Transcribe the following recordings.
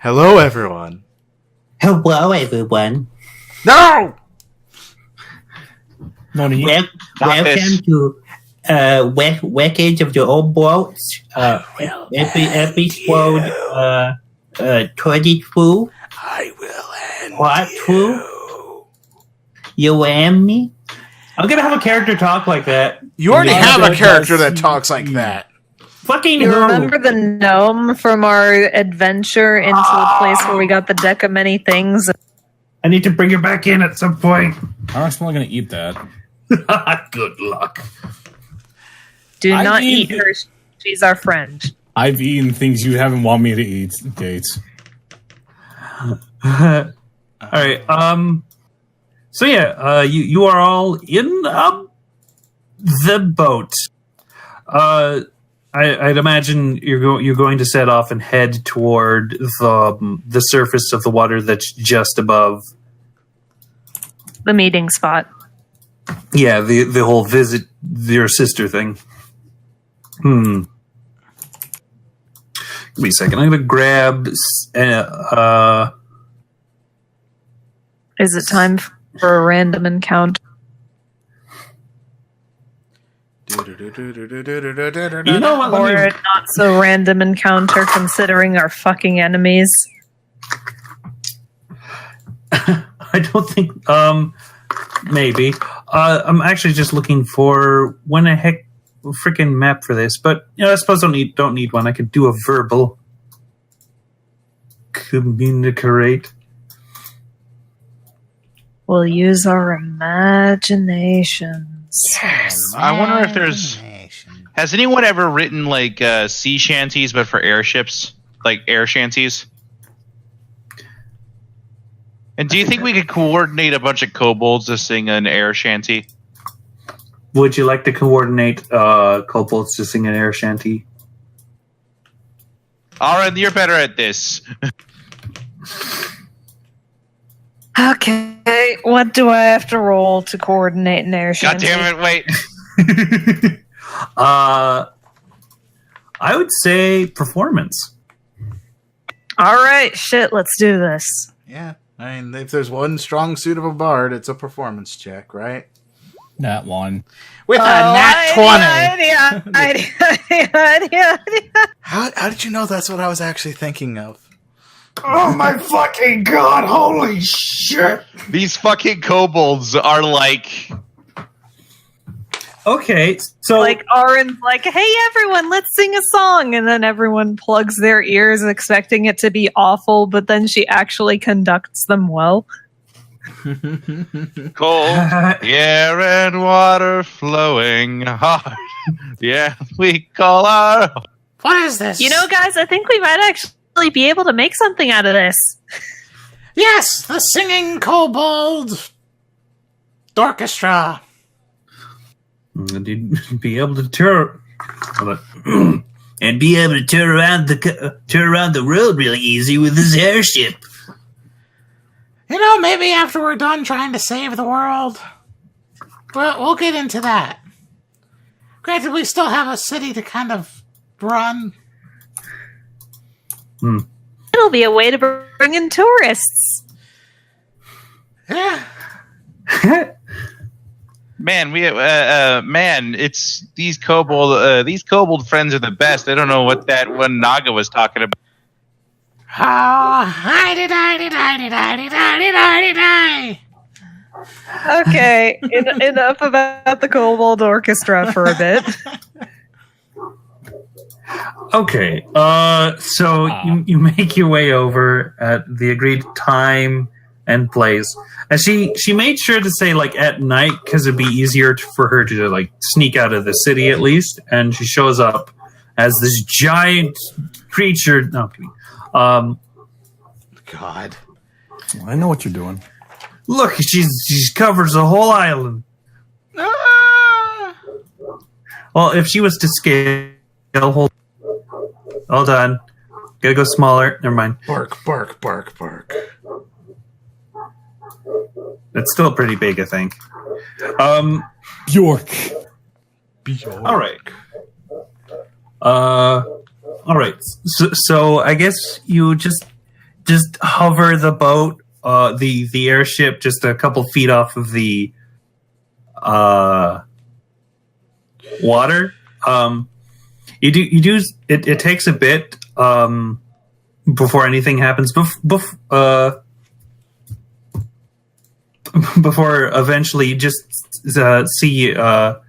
Hello, everyone. Hello, everyone. No! Welcome to Wreckage of the Old Boats. Episode 32. I will end Part you. 2. You and me? I'm gonna have a character talk like that. You already have a character that talks like that. Fucking You who? remember the gnome from our adventure into the place where we got the deck of many things? I need to bring her back in at some point. I'm actually going to eat that. Good luck. Do I not mean- eat her. She's our friend. I've eaten things you haven't want me to eat, Gates. All right. So yeah, you are all in the boat. I'd imagine you're going to set off and head toward the surface of the water that's just above. The meeting spot. Yeah, the whole visit your sister thing. Give me a second. I'm gonna grab. Is it time for a random encounter? You know what? Or a not so random encounter considering our fucking enemies? I don't think. Maybe. I'm actually just looking for when a heck freaking map for this, but I suppose don't need one. I could do a verbal communicate. We'll use our imaginations. I wonder if there's. Has anyone ever written like sea shanties, but for airships, like air shanties? And do you think we could coordinate a bunch of kobolds to sing an air shanty? Would you like to coordinate kobolds to sing an air shanty? Aaron, you're better at this. Okay, what do I have to roll to coordinate an air God shanty? damn it! Wait. I would say performance. All right, shit, let's do this. Yeah, I mean, if there's one strong suit of a bard, it's a performance check, right? That one. With a nat 20. idea. How did you know that's what I was actually thinking of? Oh my fucking god! Holy shit! These fucking kobolds are like. Okay, so Like Aaron's like, hey everyone, let's sing a song, and then everyone plugs their ears expecting it to be awful, but then she actually conducts them well. Cold air and water flowing hard. Yeah, we call our. What is this? You know, guys, I think we might actually be able to make something out of this. Yes, the singing kobold orchestra. and you'd be able to turn and be able to turn around the road really easy with this airship. You know, maybe after we're done trying to save the world, we'll get into that. Granted, we still have a city to kind of run. It'll be a way to bring in tourists. Yeah. Man, it's these kobold friends are the best. I don't know what that one Naga was talking about. Okay, enough about the Kobold Orchestra for a bit. Okay, so you make your way over at the agreed time and place. And she made sure to say, like, at night, because it'd be easier for her to, like, sneak out of the city at least. And she shows up as this giant creature. No, I'm kidding. God. I know what you're doing. Look, she covers the whole island. Ah! Well, if she was to scale, hold on. Gotta go smaller. Never mind. Bark, bark, bark, bark. That's still pretty big, I think. Bjork. All right. All right. So I guess you just just hover the boat, the airship, just a couple feet off of the water. You do. It takes a bit before anything happens. Before eventually you just see the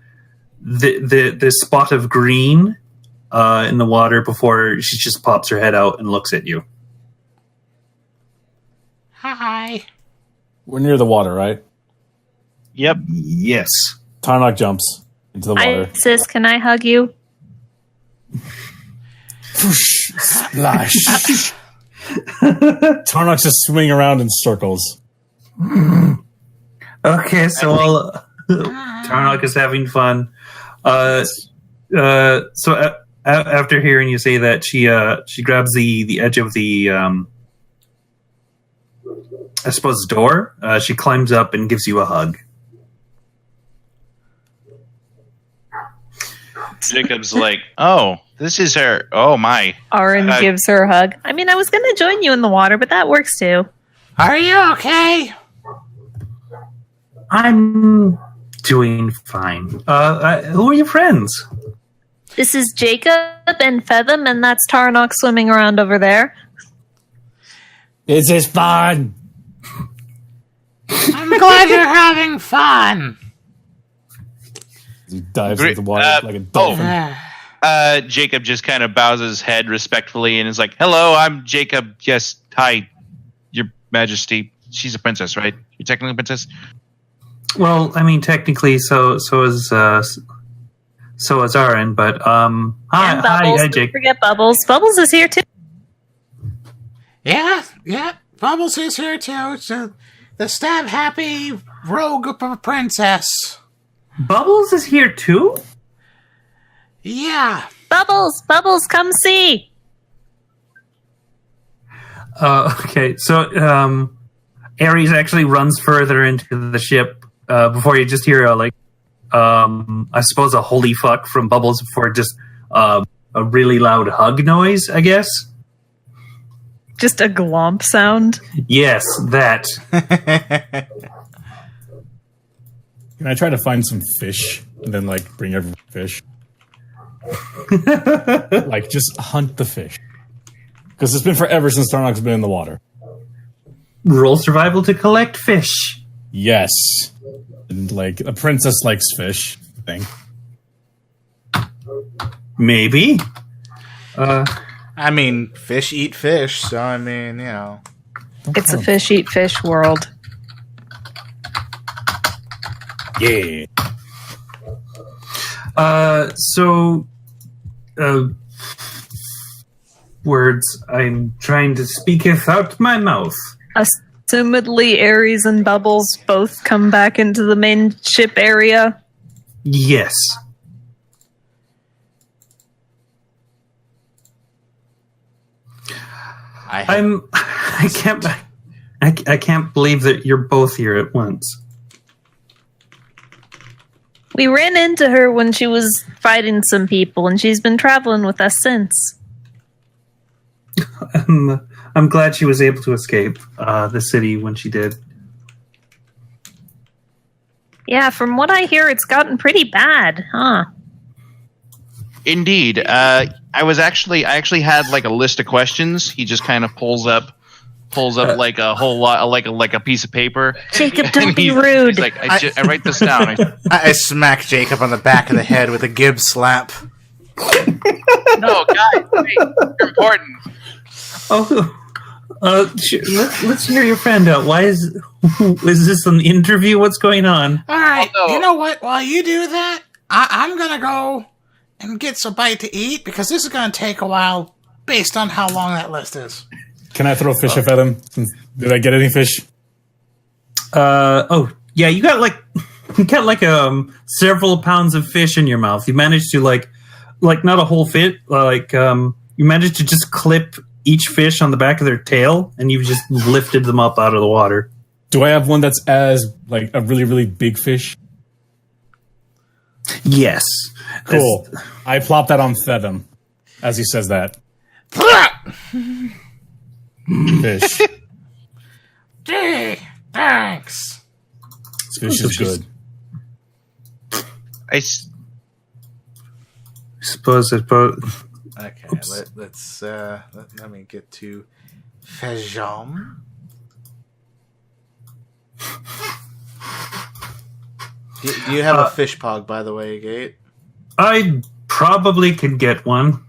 spot of green in the water before she just pops her head out and looks at you. Hi. We're near the water, right? Yep. Yes. Tarnok jumps into the water. Hi, sis, can I hug you? Splash. Tarnok's just swinging around in circles. Okay, so Tarnok is having fun. After hearing you say that, she grabs the edge of the I suppose door. She climbs up and gives you a hug. Jacob's like, oh, this is her. Oh my. Aaron gives her a hug. I mean, I was going to join you in the water, but that works too. Are you okay? I'm doing fine. Who are your friends? This is Jacob and Featham, and that's Tarnok swimming around over there. This is fun. I'm glad you're having fun. He dives into the water like a dolphin. Jacob just kind of bows his head respectfully and is like, hello, I'm Jacob. Yes, hi, your majesty. She's a princess, right? You're technically a princess? Well, I mean, technically, so is Aaron, but And Bubbles. hi, Don't Jake. forget Bubbles. Bubbles is here too. Yeah. Bubbles is here too. So the stab happy rogue princess. Bubbles is here too. Yeah. Bubbles, come see. Okay, so Ares actually runs further into the ship before you just hear I suppose a holy fuck from Bubbles before just a really loud hug noise, I guess. Just a glomp sound. Yes, that. Can I try to find some fish and then bring everyone fish? Just hunt the fish. Because it's been forever since Tarnok's been in the water. Roll survival to collect fish. Yes. And a princess likes fish thing. Maybe. I mean, fish eat fish, so I mean, It's a fish eat fish world. Yeah. Words I'm trying to speaketh out my mouth. Assumedly, Ares and Bubbles both come back into the main ship area. Yes. I can't believe that you're both here at once. We ran into her when she was fighting some people, and she's been traveling with us since. I'm glad she was able to escape the city when she did. Yeah, from what I hear, it's gotten pretty bad, huh? Indeed. I actually had a list of questions. He just kind of pulls up like a whole lot, like a piece of paper. Jacob, don't And be he's rude. like, I write this down. I smack Jacob on the back of the head with a Gibbs slap. No, guys, wait, you're important. Let's hear your friend out. Why is this an interview? What's going on? All right. Oh, no. You know what? While you do that, I'm going to go and get some bite to eat because this is going to take a while based on how long that list is. Can I throw fish at him? Did I get any fish? Yeah, you got several pounds of fish in your mouth. You managed to not a whole fit, you managed to just clip each fish on the back of their tail, and you've just lifted them up out of the water. Do I have one that's as a really, really big fish? Yes. Cool. I plop that on Featham as he says that. Fish. Gee, thanks. This fish is good. Suppose it both. Okay, Oops. let me get to Fejam. Do you have a fish pog, by the way, Gate? I probably could get one.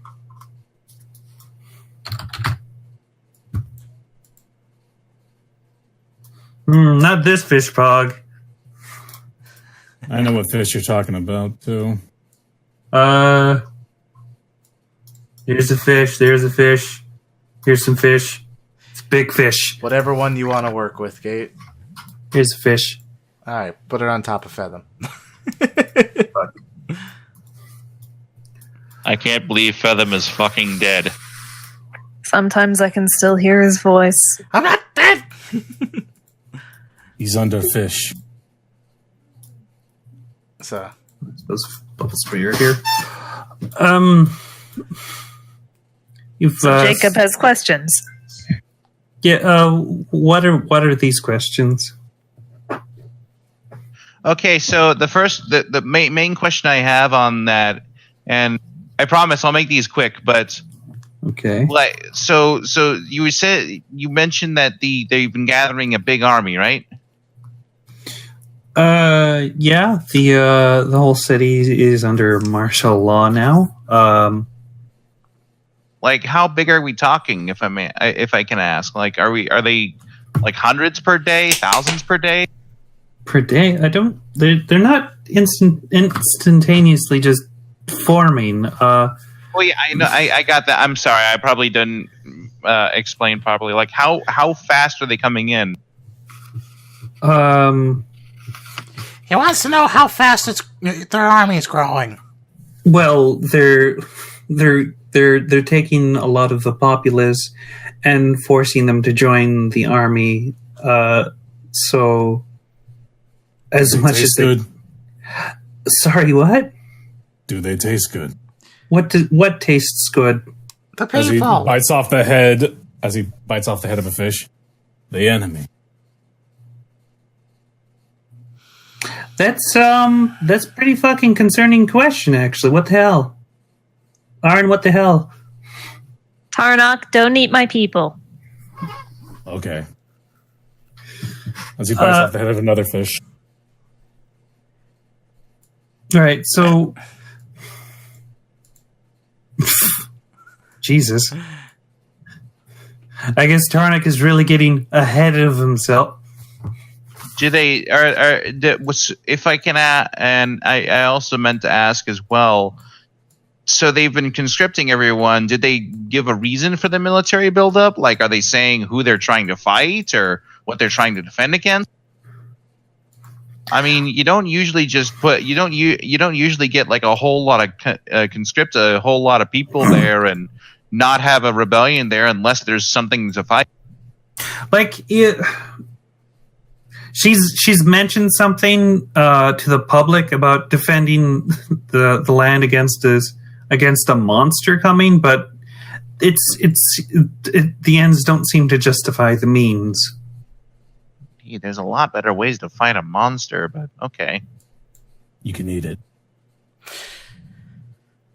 Not this fish pog. I know what fish you're talking about, too. Here's a fish. There's a fish. Here's some fish. It's big fish. Whatever one you want to work with, Gate. Here's a fish. All right, put it on top of Feather. I can't believe Featham is fucking dead. Sometimes I can still hear his voice. I'm not dead. He's under fish. So, Those bubbles for your here. You've Jacob has questions. Yeah. What are these questions? Okay, so the main question I have on that, and I promise I'll make these quick, but Okay. like so you mentioned that they've been gathering a big army, right? Yeah. The whole city is under martial law now. Like, how big are we talking? If I can ask, like, are they like hundreds per day, thousands per day? Per day? I don't. They're not instantaneously just forming. Well, yeah, I know. I got that. I'm sorry. I probably didn't explain properly. Like, how fast are they coming in? He wants to know how fast their army is growing. Well, they're taking a lot of the populace and forcing them to join the army. So as much as good. Sorry, what? Do they taste good? What tastes good? The As he people. bites off the head of a fish. The enemy. That's pretty fucking concerning question, actually. What the hell? Arn, what the hell? Tarnok, don't eat my people. Okay. As he bites off the head of another fish. All right, so Jesus. I guess Tarnik is really getting ahead of himself. Do they if I can and I also meant to ask as well. So they've been conscripting everyone. Did they give a reason for the military buildup? Like, are they saying who they're trying to fight or what they're trying to defend against? I mean, you don't usually just you don't usually get like a whole lot of conscript a whole lot of people there and not have a rebellion there unless there's something to fight. Like she's mentioned something to the public about defending the land against a monster coming, but the ends don't seem to justify the means. There's a lot better ways to fight a monster, but okay. You can eat it.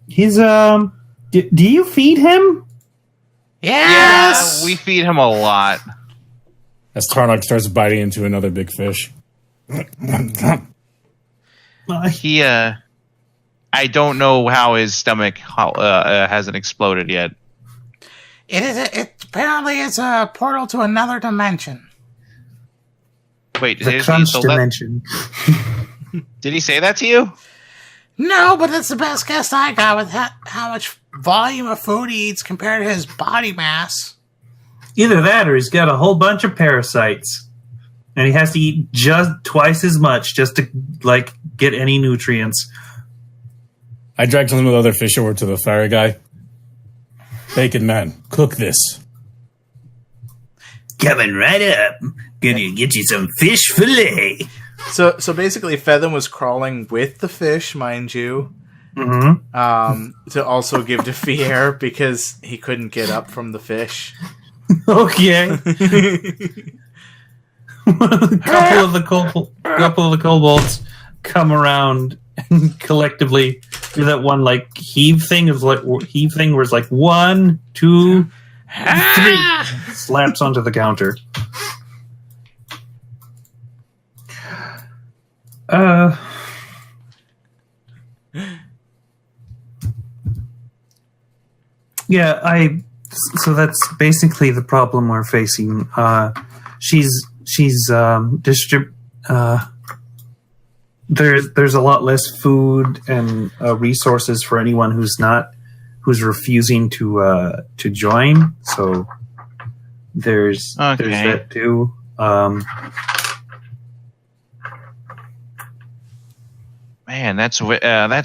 He's do you feed him? Yes! Yeah, we feed him a lot. As Tarnok starts biting into another big fish. He I don't know how his stomach hasn't exploded yet. Apparently it's a portal to another dimension. Wait, The crunch dimension. Did he say that to you? No, but that's the best guess I got with how much volume of food he eats compared to his body mass. Either that or he's got a whole bunch of parasites. And he has to eat just twice as much just to like get any nutrients. I dragged some of the other fish over to the fire guy. Bacon man, cook this. Coming right up. Gonna get you some fish fillet. So basically, Feather was crawling with the fish, mind you, Mm-hmm. to also give to Fier because he couldn't get up from the fish. Okay. couple of the kobolds come around and collectively do that one like heave thing where it's like 1, 2, 3 slaps onto the counter. Yeah, so that's basically the problem we're facing. There's a lot less food and resources for anyone who's refusing to join. So there's that too. Man, that's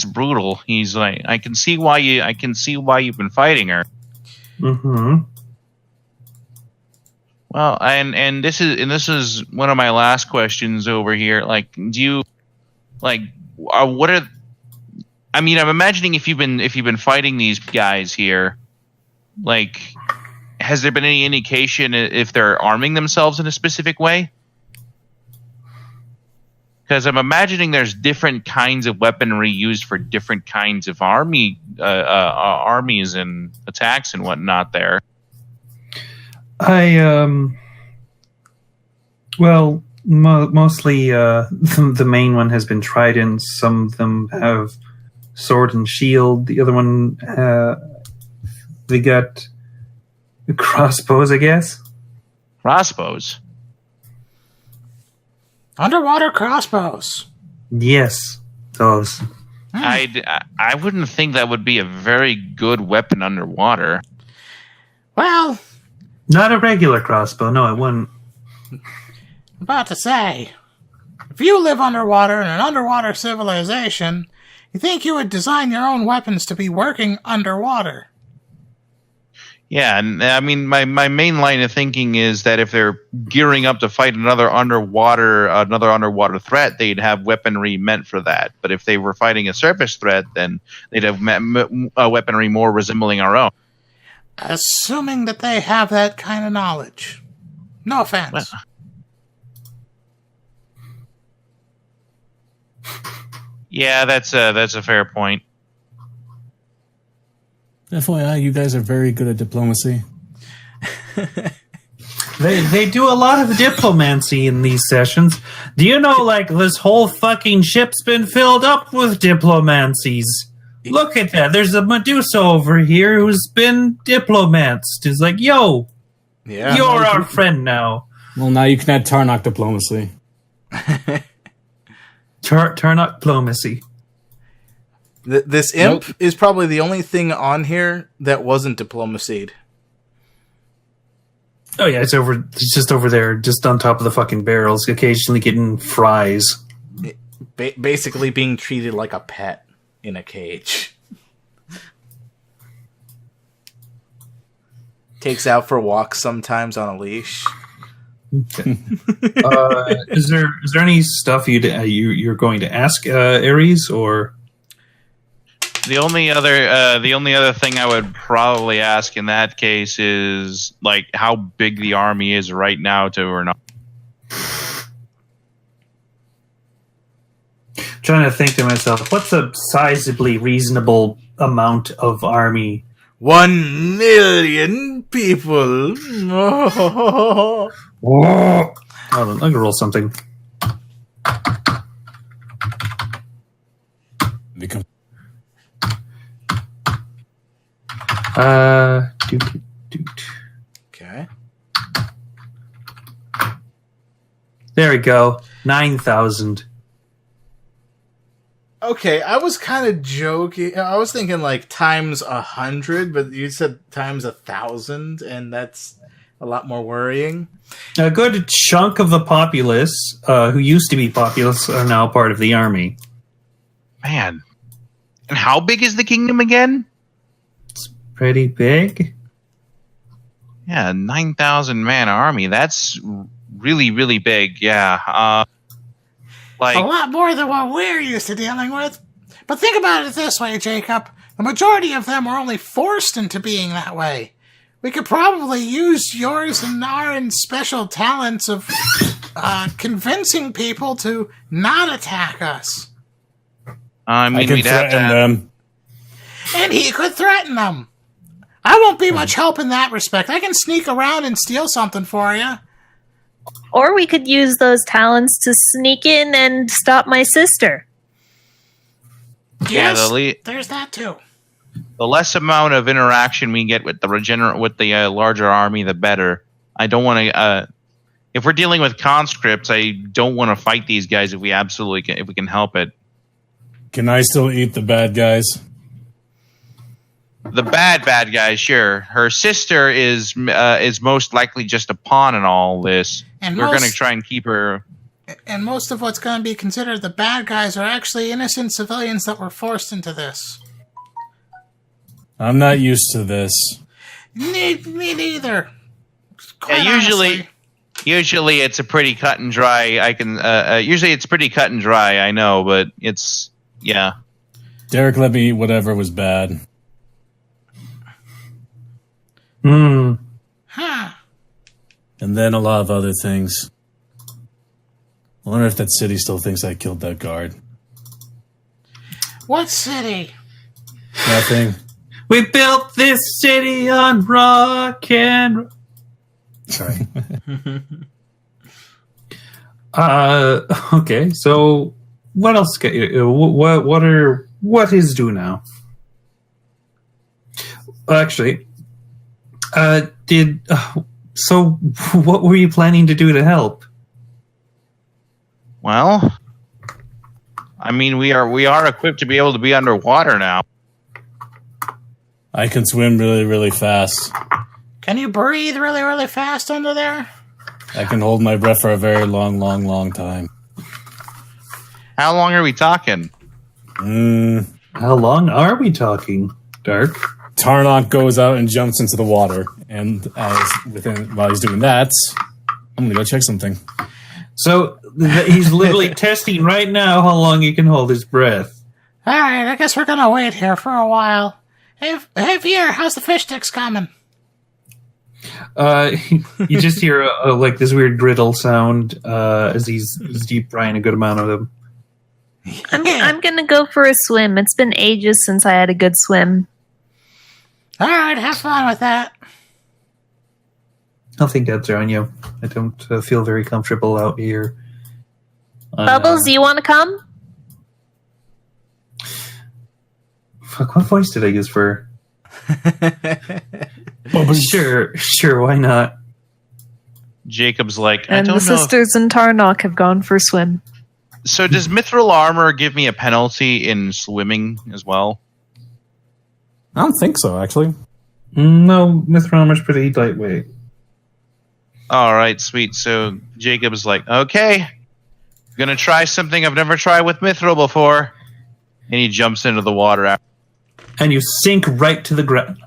brutal. He's like, I can see why you've been fighting her. Mm-hmm. Well, and this is one of my last questions over here. Like, do you what are? I mean, I'm imagining if you've been fighting these guys here, like, has there been any indication if they're arming themselves in a specific way? Because I'm imagining there's different kinds of weaponry used for different kinds of armies and attacks and whatnot there. Mostly the main one has been trident. Some of them have sword and shield. The other one, they got crossbows, I guess. Crossbows? Underwater crossbows. Yes, those. I wouldn't think that would be a very good weapon underwater. Well, not a regular crossbow. No, it wouldn't. I'm about to say, if you live underwater in an underwater civilization, you think you would design your own weapons to be working underwater. Yeah, and I mean, my main line of thinking is that if they're gearing up to fight another underwater threat, they'd have weaponry meant for that. But if they were fighting a surface threat, then they'd have weaponry more resembling our own. Assuming that they have that kind of knowledge. No offense. Well, yeah, that's a fair point. FYI, you guys are very good at diplomacy. They do a lot of diplomacy in these sessions. Do you know, like, this whole fucking ship's been filled up with diplomancies? Look at that. There's a Medusa over here who's been diplomanced. He's like, yo, you're our friend now. Well, now you can add Tarnock diplomacy. Tarnock diplomacy. This imp is probably the only thing on here that wasn't diplomacied. Oh yeah, it's just over there, just on top of the fucking barrels, occasionally getting fries. Basically being treated like a pet in a cage. Takes out for walks sometimes on a leash. Okay. Is there any stuff you're going to ask Ares, or? The only other thing I would probably ask in that case is, like, how big the army is right now or not. Trying to think to myself, what's a sizably reasonable amount of army? 1 million people. Hold on, I'm gonna roll something. Okay. There we go. 9,000. Okay, I was kind of joking. I was thinking like times 100, but you said times 1,000, and that's a lot more worrying. A good chunk of the populace, who used to be populace, are now part of the army. Man. And how big is the kingdom again? It's pretty big. Yeah, 9,000 man army. That's really, really big. Yeah. A lot more than what we're used to dealing with. But think about it this way, Jacob. The majority of them were only forced into being that way. we could probably use yours and Naren's special talents of convincing people to not attack us. I mean, I can we'd have to threaten them. And he could threaten them. I won't be much help in that respect. I can sneak around and steal something for you. Or we could use those talents to sneak in and stop my sister. Yeah, Yes, there's that too. the less amount of interaction we get with the larger army, the better. I don't want to. If we're dealing with conscripts, I don't want to fight these guys if we can help it. Can I still eat the bad guys? The bad guys, sure. Her sister is most likely just a pawn in all this. And We're going to try and keep her. And most of what's going to be considered the bad guys are actually innocent civilians that were forced into this. I'm not used to this. Me neither. Quite Yeah, honestly. usually it's a pretty cut and dry. Usually it's pretty cut and dry. I know, but it's Derek let me eat whatever was bad. Huh. And then a lot of other things. I wonder if that city still thinks I killed that guard. What city? Nothing. We built this city on rock and. Sorry. Okay. So, what else? What is due now? Actually, so what were you planning to do to help? well. I mean, we are equipped to be able to be underwater now. I can swim really, really fast. Can you breathe really, really fast under there? I can hold my breath for a very long, long, long time. How long are we talking? How long are we talking, Dark? Tarnok goes out and jumps into the water. And while he's doing that, I'm going to go check something. So he's literally testing right now how long he can hold his breath. Alright, I guess we're gonna wait here for a while. Hey, Vier, how's the fish sticks coming? You just hear like this weird griddle sound as he's deep frying a good amount of them. I'm gonna go for a swim. It's been ages since I had a good swim. Alright, have fun with that. Nothing dead on you. I don't feel very comfortable out here. Bubbles, do you want to come? Fuck, what voice did I use for her? Sure, why not? Jacob's like, I And don't the know. sisters in Tarnok have gone for a swim. So does mithril armor give me a penalty in swimming as well? I don't think so, actually. No, mithril armor's pretty lightweight. All right, sweet. So Jacob's like, okay, gonna try something I've never tried with mithril before, and he jumps into the water. And you sink right to the ground.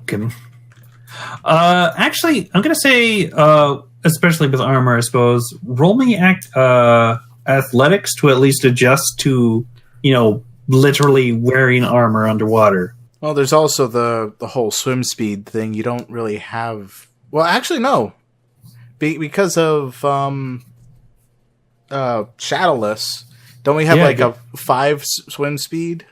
Actually, I'm gonna say, especially with armor, I suppose, roll me athletics to at least adjust to, literally wearing armor underwater. Well, there's also the whole swim speed thing. You don't really have. Well, actually, no, because of Shadowless. Don't we have a 5 swim speed?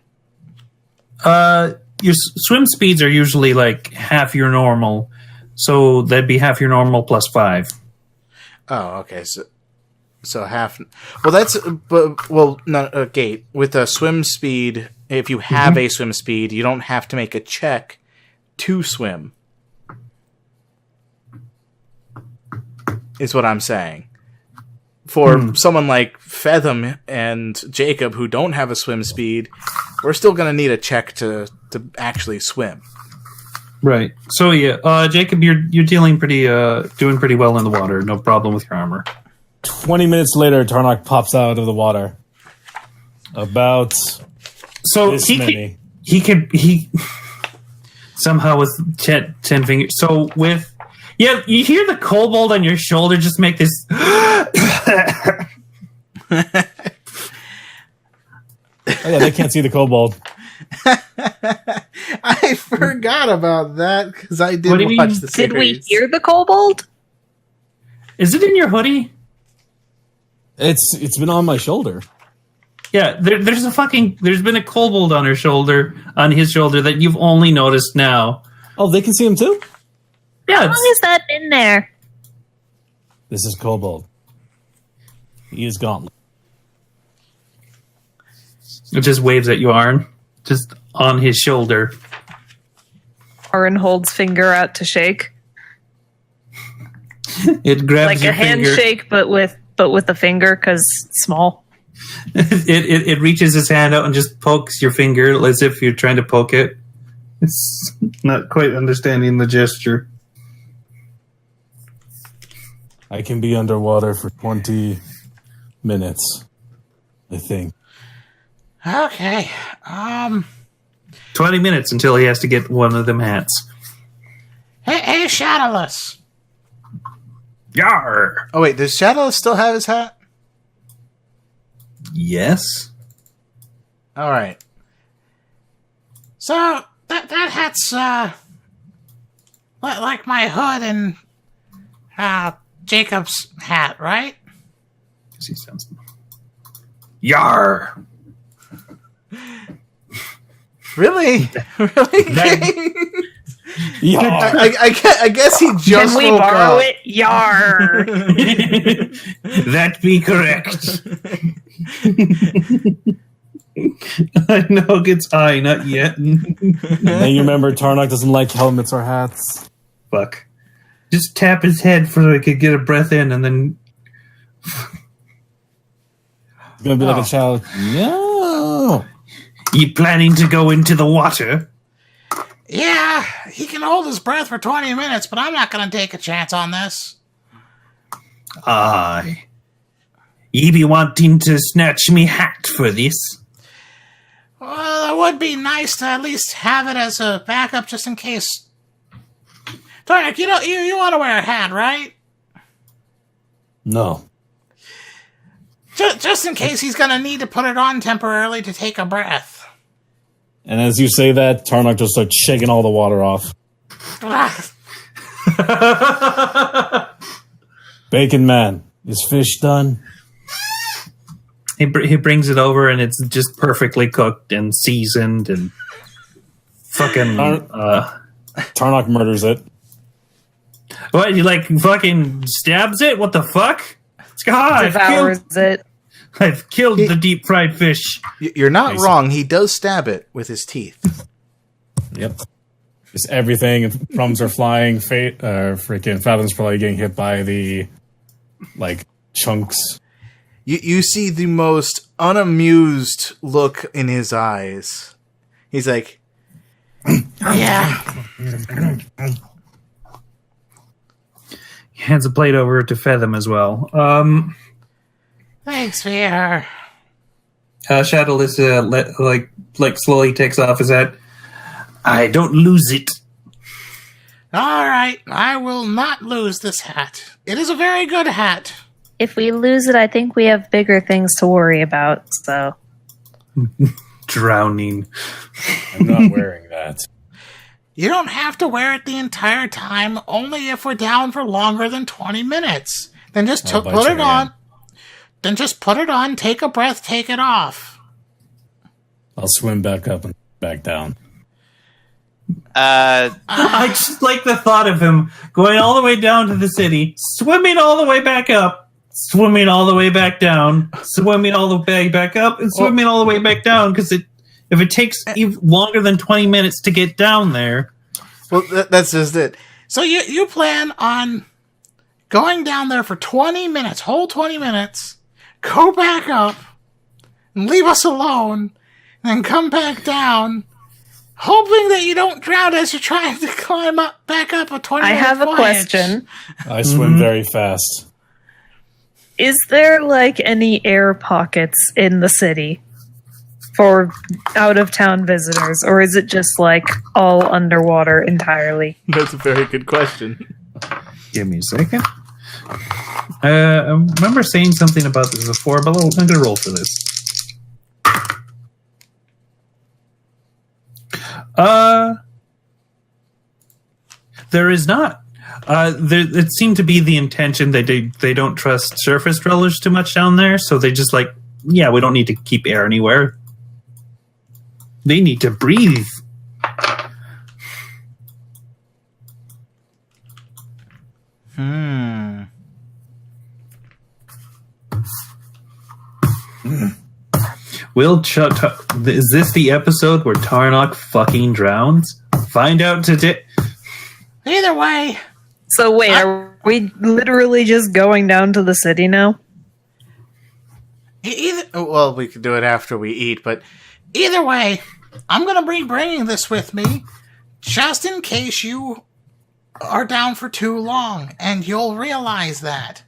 Your swim speeds are usually like half your normal, so that'd be half your normal plus 5. Oh, okay. So half. Well, Gate with a swim speed. If you have a swim speed, you don't have to make a check to swim. Is what I'm saying. For someone like Fetham and Jacob who don't have a swim speed, we're still going to need a check to actually swim. Right. So yeah, Jacob, you're doing pretty well in the water. No problem with your armor. 20 minutes later, Tarnok pops out of the water. About this many. He somehow with 10 fingers. So with you hear the kobold on your shoulder just make this. Oh, yeah, they can't see the kobold. I I forgot about that because I What do did you watch mean? the series. Did we hear the kobold? Is it in your hoodie? It's been on my shoulder. Yeah, there's been a kobold on his shoulder that you've only noticed now. Oh, they can see him too? Yeah, How long has that been there? This is Kobold. He is gauntlet. it just waves at you, Arn. Just on his shoulder. Aaron holds finger out to shake. It grabs Like your a finger. handshake, but with the finger, because small. It reaches his hand out and just pokes your finger as if you're trying to poke it. It's not quite understanding the gesture. I can be underwater for 20 minutes, I think. Okay. 20 minutes until he has to get one of them hats. Hey, Shadowless. Yar! Oh wait, does Shadow still have his hat? Yes. All right. So that hat's like my hood and Jacob's hat, right? He sounds. Yar! Really? Really? Yeah. I guess he just Can we woke borrow up. it? Yar! That be correct. I know it's I, not yet. And then you remember Tarnok doesn't like helmets or hats. Fuck. Just tap his head so I could get a breath in and then. It's gonna be like a child. No. You planning to go into the water? Yeah, he can hold his breath for 20 minutes, but I'm not going to take a chance on this. Aye. Ye be wanting to snatch me hat for this? Well, it would be nice to at least have it as a backup just in case. Tarek, you want to wear a hat, right? No. Just in case he's going to need to put it on temporarily to take a breath. And as you say that, Tarnok just starts shaking all the water off. Bacon Man, is fish done? He brings it over and it's just perfectly cooked and seasoned and fucking. Tarnok murders it. What, you like fucking stabs it? What the fuck? God, Devours it. I've killed the deep fried fish. You're not Basically. wrong. He does stab it with his teeth. Yep. Just everything. Crumbs are flying. Freaking Fathom's probably getting hit by the, chunks. You see the most unamused look in his eyes. He's like, Yeah. He hands a plate over to Fathom as well. Thanks, VR. Shadowless slowly takes off his hat. I don't lose it. All right, I will not lose this hat. It is a very good hat. If we lose it, I think we have bigger things to worry about, so. Drowning. I'm not wearing that. You don't have to wear it the entire time, only if we're down for longer than 20 minutes. Then just I'll bite put your it on. hand. Then just put it on, take a breath, take it off. I'll swim back up and back down. I just like the thought of him going all the way down to the city, swimming all the way back up, swimming all the way back down, swimming all the way back up, and swimming all the way back down. Because if it takes even longer than 20 minutes to get down there, well, that's just it. So you plan on going down there for 20 minutes, whole 20 minutes, go back up, and leave us alone, and then come back down, hoping that you don't drown as you're trying to climb back up a 20 I minute have a voyage. question. I swim very fast. Is there, any air pockets in the city for out-of-town visitors, or is it just, all underwater entirely? That's a very good question. give me a second. I remember saying something about this before, but I'm going to roll for this. There is not. It seemed to be the intention that they don't trust surface dwellers too much down there, so they just like, yeah, we don't need to keep air anywhere. They need to breathe. Is this the episode where Tarnok fucking drowns? Find out today. Either way. So wait, are we literally just going down to the city now? Well, we could do it after we eat, but Either way, I'm going to be bringing this with me just in case you are down for too long, and you'll realize that.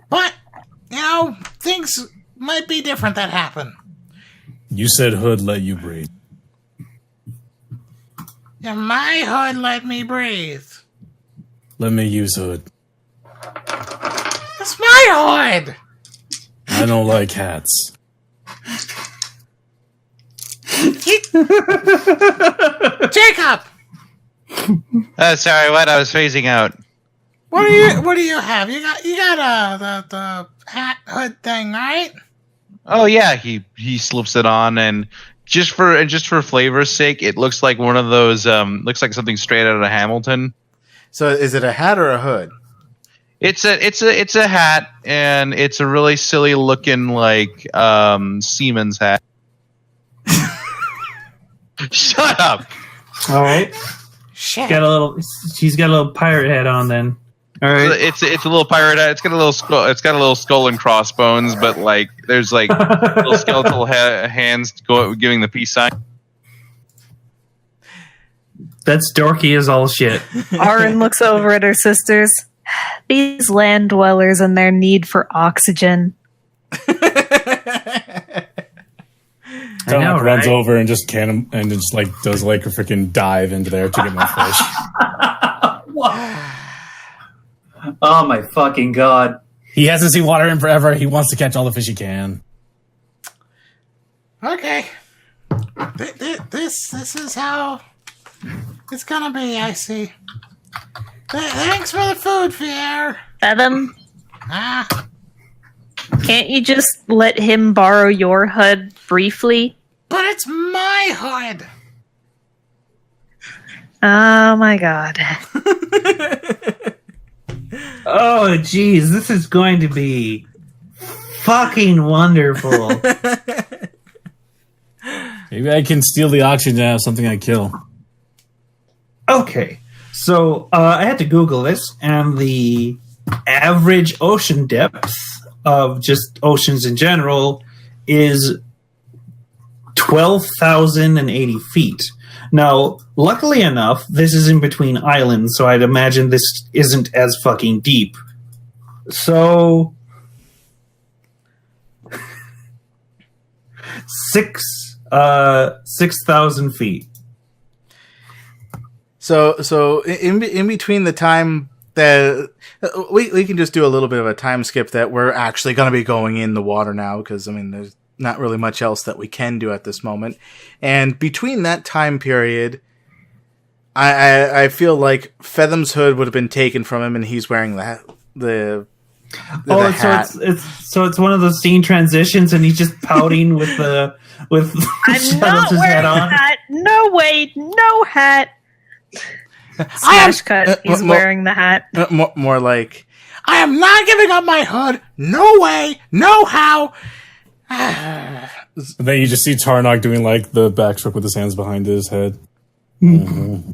But, things might be different that happen. You said Hood let you breathe. Yeah, my hood let me breathe. Let me use Hood. It's my hood! I don't like hats. Jacob! Sorry, what? I was phasing out. What do you have? You got the hat hood thing, right? Oh yeah, he slips it on, and just for flavor's sake, it looks like one of those looks like something straight out of Hamilton. so is it a hat or a hood? It's a hat, and it's a really silly looking like seaman's hat. Shut up. All right. Shit. She's got a little pirate hat on then. All right. It's a little pirate hat. It's got a little skull. It's got a little skull and crossbones, but like there's like little skeletal hands giving the peace sign. That's dorky as all shit. Aaron looks over at her sisters. These land dwellers and their need for oxygen. Tarnok runs right? over and just does like a freaking dive into there to get more fish. Oh my fucking god. He hasn't seen water in forever. He wants to catch all the fish he can. Okay. This is how it's gonna be, I see. Thanks for the food, Pierre. Adam, can't you just let him borrow your HUD briefly? But it's my hood. Oh my god. Oh jeez, this is going to be fucking wonderful. Maybe I can steal the oxygen out of something I kill. Okay, so I had to Google this, and the average ocean depth of just oceans in general is 12,080 feet. Now, luckily enough, this is in between islands, so I'd imagine this isn't as fucking deep. So, 6,000 feet. So in between the time that we can just do a little bit of a time skip that we're actually going to be going in the water now, because I mean there's not really much else that we can do at this moment. And between that time period, I feel like Fetham's hood would have been taken from him, and he's wearing the hat. So it's one of those scene transitions, and he's just pouting with I'm not wearing a hat. No way, no hat. Smash cut. He's wearing the hat. More like, I am not giving up my hood. No way. No how. Then you just see Tarnok doing like the backstroke with his hands behind his head. and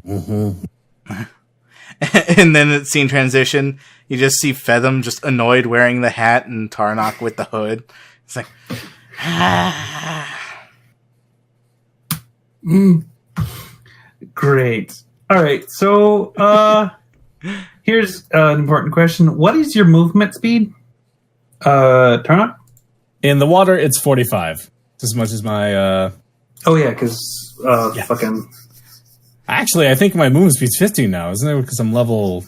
then at scene transition, you just see Fetham just annoyed wearing the hat and Tarnok with the hood. It's like, Great. All right, so here's an important question. What is your movement speed, Tarnok? In the water, it's 45. It's as much as my... Oh, yeah, because fucking... Actually, I think my movement speed's 50 now, isn't it? Because I'm level...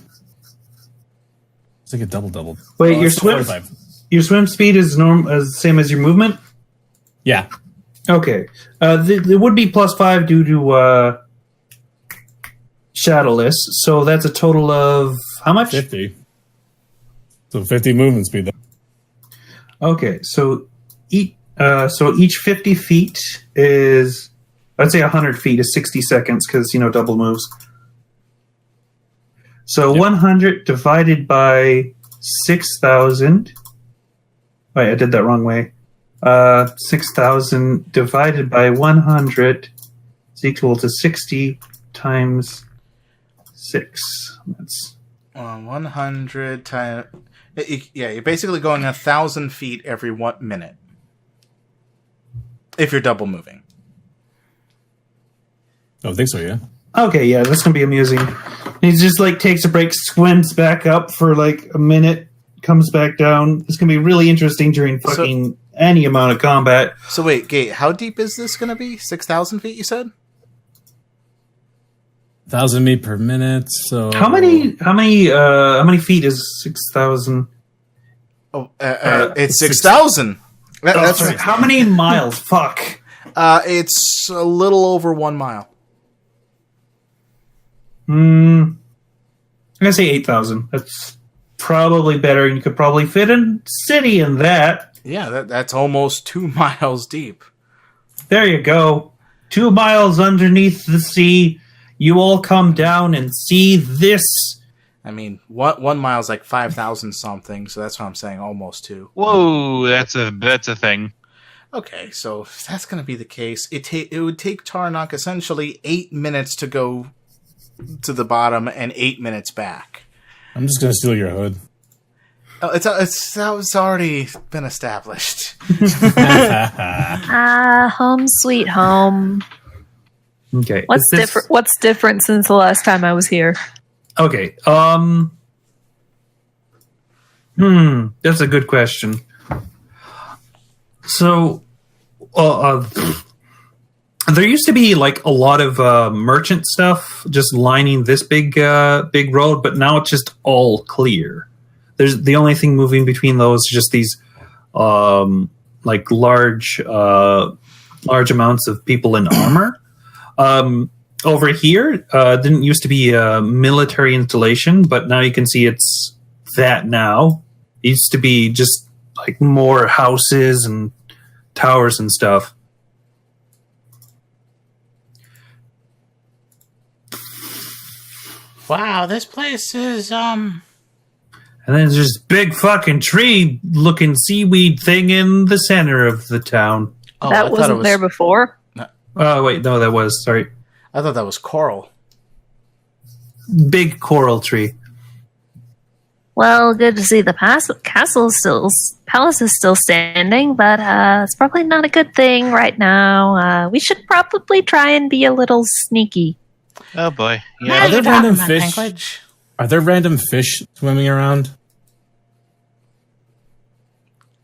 It's like a double-double. Wait, Oh, your it's swim 45. your swim speed is the same as your movement? Yeah. Okay. There would be +5 due to shadowless. So that's a total of how much? 50. So 50 movement speed. Then. Okay, so each 50 feet is, I'd say 100 feet is 60 seconds because, double moves. So 100 divided by 6,000. Wait, I did that wrong way. 6,000 divided by 100 is equal to 60 times 6. That's 100 times... Yeah, you're basically going 1,000 feet every 1 minute. If you're double moving. I think so, yeah. okay. Yeah, that's gonna be amusing. He just takes a break, swims back up for a minute, comes back down. It's gonna be really interesting during fucking any amount of combat. So wait, Gate, how deep is this going to be? 6,000 feet, you said? 1,000 feet per minute. So How many feet is 6,000? Oh, it's 6,000. That's Sorry, how many miles? Fuck. It's a little over 1 mile. I'm gonna say 8,000. That's probably better. You could probably fit a city in that. Yeah, that's almost 2 miles deep. There you go. 2 miles underneath the sea. You all come down and see this. I mean, 1 mile is 5,000 something, so that's what I'm saying, almost 2. Whoa, that's a thing. Okay, so if that's going to be the case, it would take Tarnok essentially 8 minutes to go to the bottom and 8 minutes back. I'm just going to steal your hood. Oh, that was already been established. Home sweet home. Okay. What's different? What's different since the last time I was here? Okay. That's a good question. So, there used to be a lot of merchant stuff just lining this big road, but now it's just all clear. There's the only thing moving between those is just these large amounts of people in armor. Over here, didn't used to be a military installation, but now you can see it's that now. It used to be just more houses and towers and stuff. Wow, this place is And then there's this big fucking tree looking seaweed thing in the center of the town. Oh, That wasn't there before. Oh, wait, no, that was, sorry. I thought that was coral. Big coral tree. Well, good to see the palace is still standing, but it's probably not a good thing right now. We should probably try and be a little sneaky. Oh boy. Now Yeah. Are there you're talking random my fish? language. Are there random fish swimming around?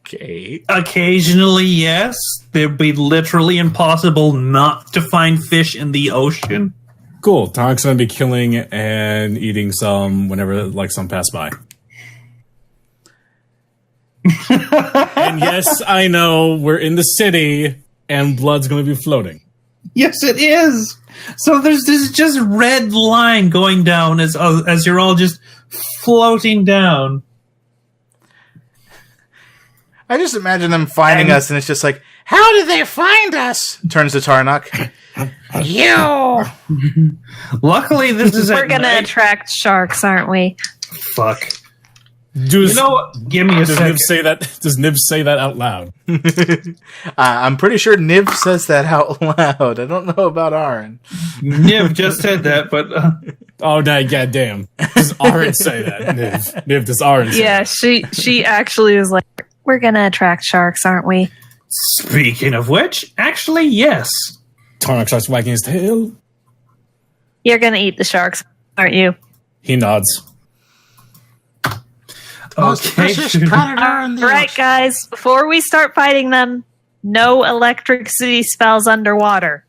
Okay. Occasionally, yes. It'd be literally impossible not to find fish in the ocean. Cool. Tonk's going to be killing and eating some whenever some pass by. And yes, I know we're in the city and blood's going to be floating. Yes, it is. So there's this just red line going down as you're all just floating down. I just imagine them finding us, and it's just How did they find us? turns to Tarnok. You! Luckily, this is We're at gonna night. attract sharks, aren't we? Fuck. Does, You know what? Give me a does second. Niv say that? Does Niv say that out loud? I'm pretty sure Niv says that out loud. I don't know about Aaron. Niv just said that, but Oh, no, goddamn. Does Aaron say that? Niv, does Aaron say Yeah, that? she actually was like, "We're gonna attract sharks, aren't we?" speaking of which, actually, yes. Tarnok starts wagging his tail. You're gonna eat the sharks, aren't you? He nods. Most Okay. vicious predator in the All right, guys. Before we start fighting them, no electricity spells underwater.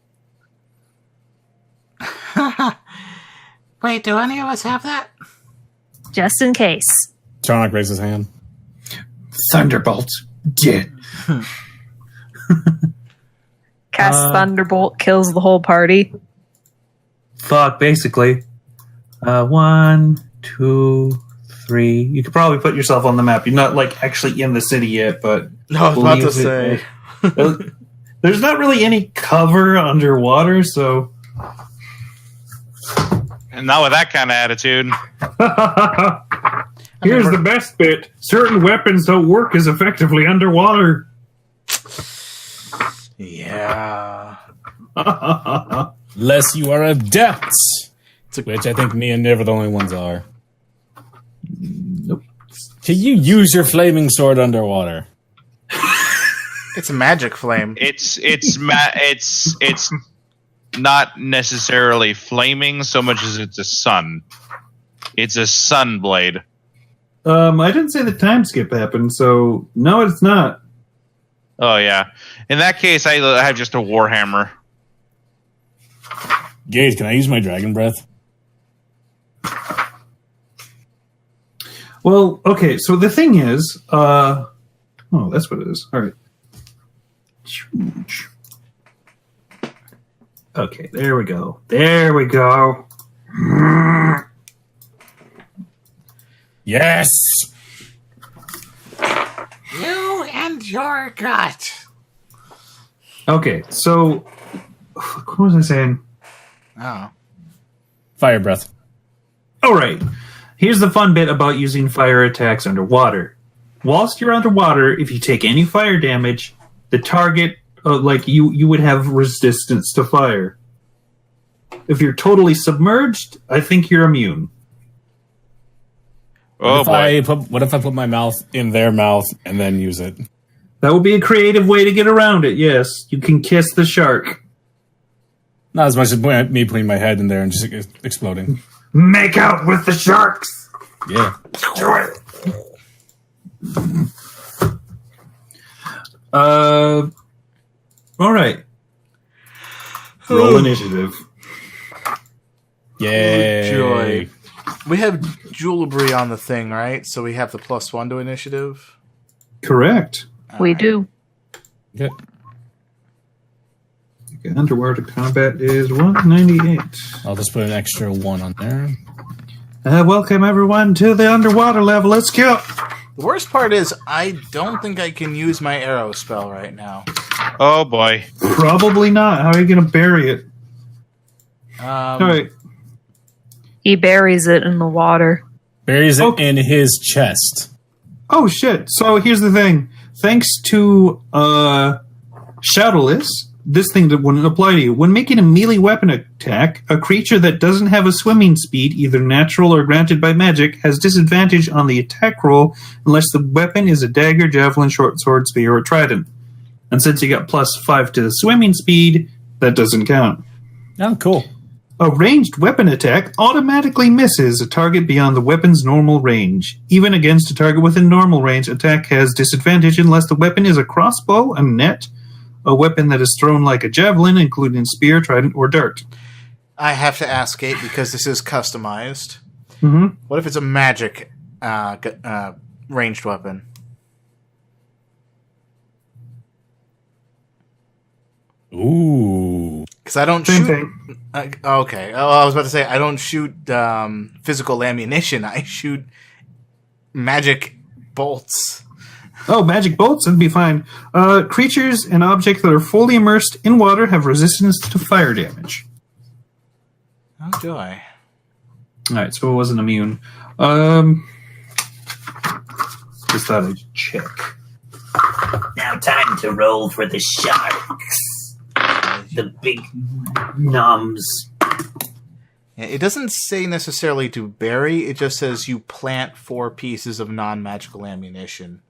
Wait, do any of us have that? Just in case. Tarnok raises his hand. Thunderbolt. Dead. Cast Thunderbolt kills the whole party. Fuck, basically. 1, 2, 3. You could probably put yourself on the map. You're not like actually in the city yet, but I was about to say. There's not really any cover underwater, so. And not with that kind of attitude. Here's the best bit. Certain weapons don't work as effectively underwater. Yeah. Unless you are adepts. Which I think me and Niv are the only ones are. Nope. Can you use your flaming sword underwater? It's a magic flame. It's not necessarily flaming so much as it's a sun. It's a sun blade. I didn't say the time skip happened, so no, it's not. Oh yeah. In that case, I have just a warhammer. Gage, can I use my dragon breath? Well, okay, so the thing is, oh, that's what it is. All right. Okay, there we go. There we go. Yes! You and your gut. Okay, so what was I saying? Oh. Fire breath. All right. Here's the fun bit about using fire attacks underwater. Whilst you're underwater, if you take any fire damage, the target, you would have resistance to fire. If you're totally submerged, I think you're immune. Oh boy. What if I put my mouth in their mouth and then use it? That would be a creative way to get around it, yes. You can kiss the shark. Not as much as me putting my head in there and just exploding. Make out with the sharks! Yeah. Do it! All right. Roll initiative. Yay. Joy. We have jewelry on the thing, right? So we have the +1 to initiative. Correct. We do. Good. Okay, underwater combat is 198. I'll just put an extra 1 on there. Welcome everyone to the underwater level. Let's go. The worst part is I don't think I can use my arrow spell right now. Oh boy. Probably not. How are you going to bury it? All right. He buries it in the water. Buries it in his chest. Oh shit! So here's the thing. Thanks to Shadowless, this thing that wouldn't apply to you. When making a melee weapon attack, a creature that doesn't have a swimming speed, either natural or granted by magic, has disadvantage on the attack roll unless the weapon is a dagger, javelin, short sword, spear, or trident. And since you got +5 to the swimming speed, that doesn't count. Oh, cool. A ranged weapon attack automatically misses a target beyond the weapon's normal range. Even against a target within normal range, attack has disadvantage unless the weapon is a crossbow, a net, a weapon that is thrown like a javelin, including spear, trident, or dart. I have to ask Kate because this is customized. Mm-hmm. What if it's a magic ranged weapon? Ooh. Because I don't Same shoot. thing. Okay. Oh, I was about to say I don't shoot physical ammunition. I shoot magic bolts. Oh, magic bolts? That'd be fine. Creatures and objects that are fully immersed in water have resistance to fire damage. Oh, do I? Alright, so it wasn't immune. Just thought I'd check. Now time to roll for the sharks. The big noms. Yeah, it doesn't say necessarily to bury. It just says you plant 4 pieces of non-magical ammunition.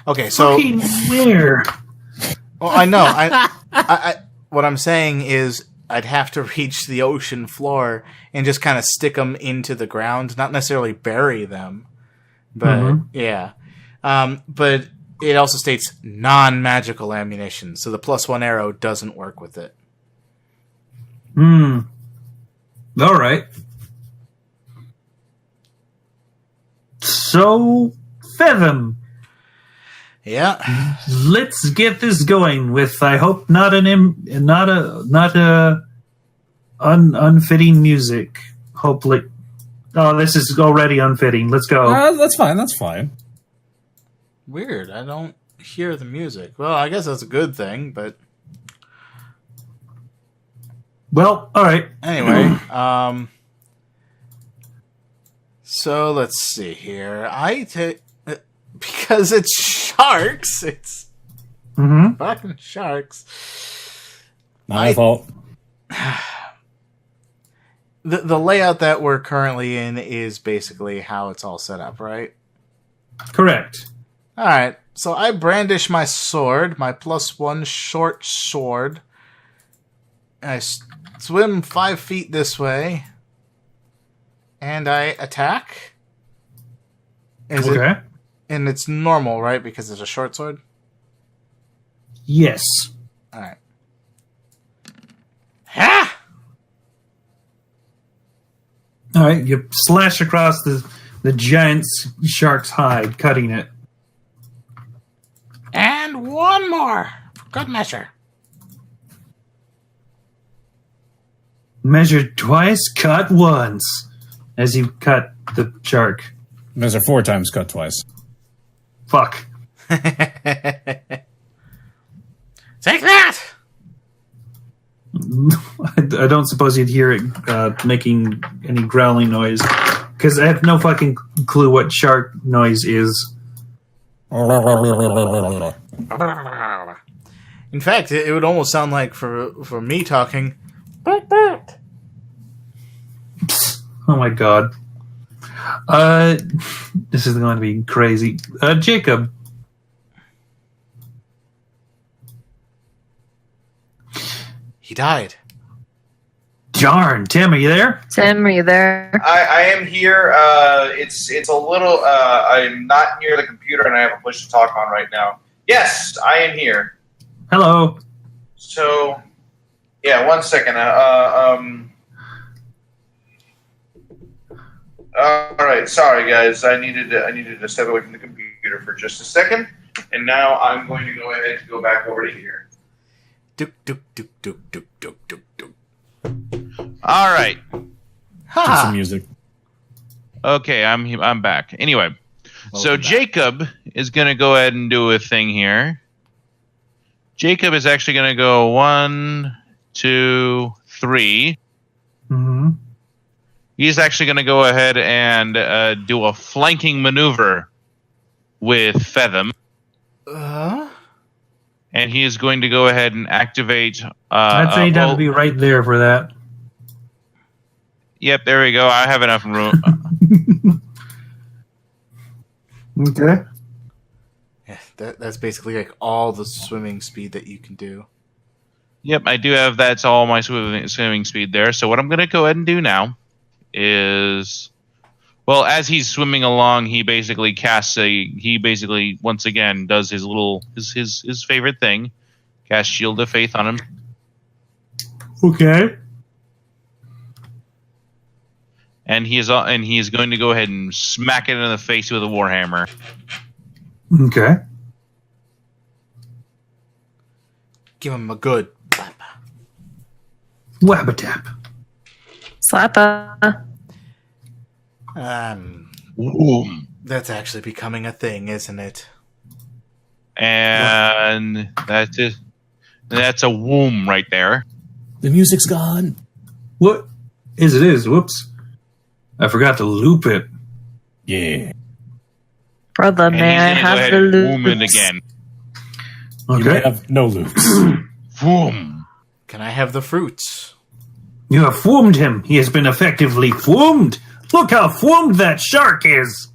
Okay, so Fucking where? well, I know. I what I'm saying is I'd have to reach the ocean floor and just kind of stick them into the ground, not necessarily bury them. But yeah, but it also states non-magical ammunition, so the +1 arrow doesn't work with it. All right. So, Fathom. Yeah. Let's get this going with, I hope, not a unfitting music. Hopefully, Oh, this is already unfitting. Let's go. That's fine. That's fine. Weird. I don't hear the music. Well, I guess that's a good thing, but Well, all right. anyway, so let's see here. I take because it's sharks. It's Mm-hmm. fucking sharks. Not my fault. The layout that we're currently in is basically how it's all set up, right? Correct. All right. So I brandish my sword, my +1 short sword. And I swim 5 feet this way, and I attack. Okay. And it's normal, right? Because it's a short sword. Yes. All right. Ha! All right. You slash across the giant shark's hide, cutting it. And one more. For good measure. Measure twice, cut once. As you cut the shark. Measure 4 times, cut twice. Fuck. Take that! I don't suppose you'd hear it making any growling noise. Because I have no fucking clue what shark noise is. In fact, it would almost sound like for me talking. Oh my god. This is going to be crazy. Jacob. He died. Darn. Tim, are you there? Tim, are you there? I am here. It's a little. I'm not near the computer, and I have a push to talk on right now. Yes, I am here. Hello. So, yeah, 1 second. All right, sorry guys. I needed to step away from the computer for just a second, and now I'm going to go ahead and go back over to here. Duk duk duk duk duk duk duk duk. All right. Some Ha! music. Okay, I'm back. Anyway, so Welcome back. Jacob is going to go ahead and do a thing here. Jacob is actually going to go 1, 2, 3. Mm-hmm. He's actually going to go ahead and do a flanking maneuver with Fetham. And he is going to go ahead and activate. I'd say you'd have to be right there for that. Yep, there we go. I have enough room. Okay. Yeah, that's basically like all the swimming speed that you can do. Yep, I do have that's all my swimming speed there. So what I'm going to go ahead and do now is, well, as he's swimming along, he basically once again does his little his favorite thing, cast Shield of Faith on him. Okay. And he is going to go ahead and smack it in the face with a warhammer. Okay. Give him a good. Wabba-tap. Slappa. Boom. That's actually becoming a thing, isn't it? And that's it. That's a womb right there. The music's gone. What? It is. Whoops. I forgot to loop it. Yeah. Brother, And may I he's gonna have go the ahead and womb it loops? again. You may Okay. have no loops. Boom. Can I have the fruits? You have formed him. He has been effectively formed. Look how formed that shark is.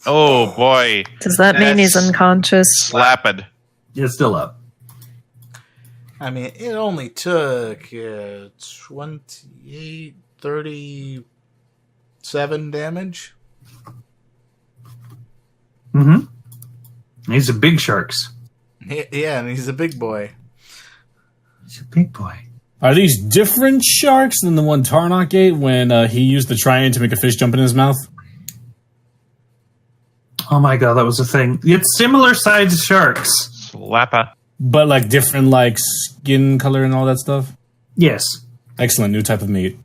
Oh boy. Does that mean he's That's- unconscious? Slapped. It's still up. I mean, it only took 28, 37 damage. Mm-hmm. These are big sharks. Yeah, and he's a big boy. He's a big boy. Are these different sharks than the one Tarnok ate when he used the trident to make a fish jump in his mouth? Oh my god, that was a thing. It's similar sized sharks. Slappa. But like different like skin color and all that stuff? Yes. Excellent, new type of meat.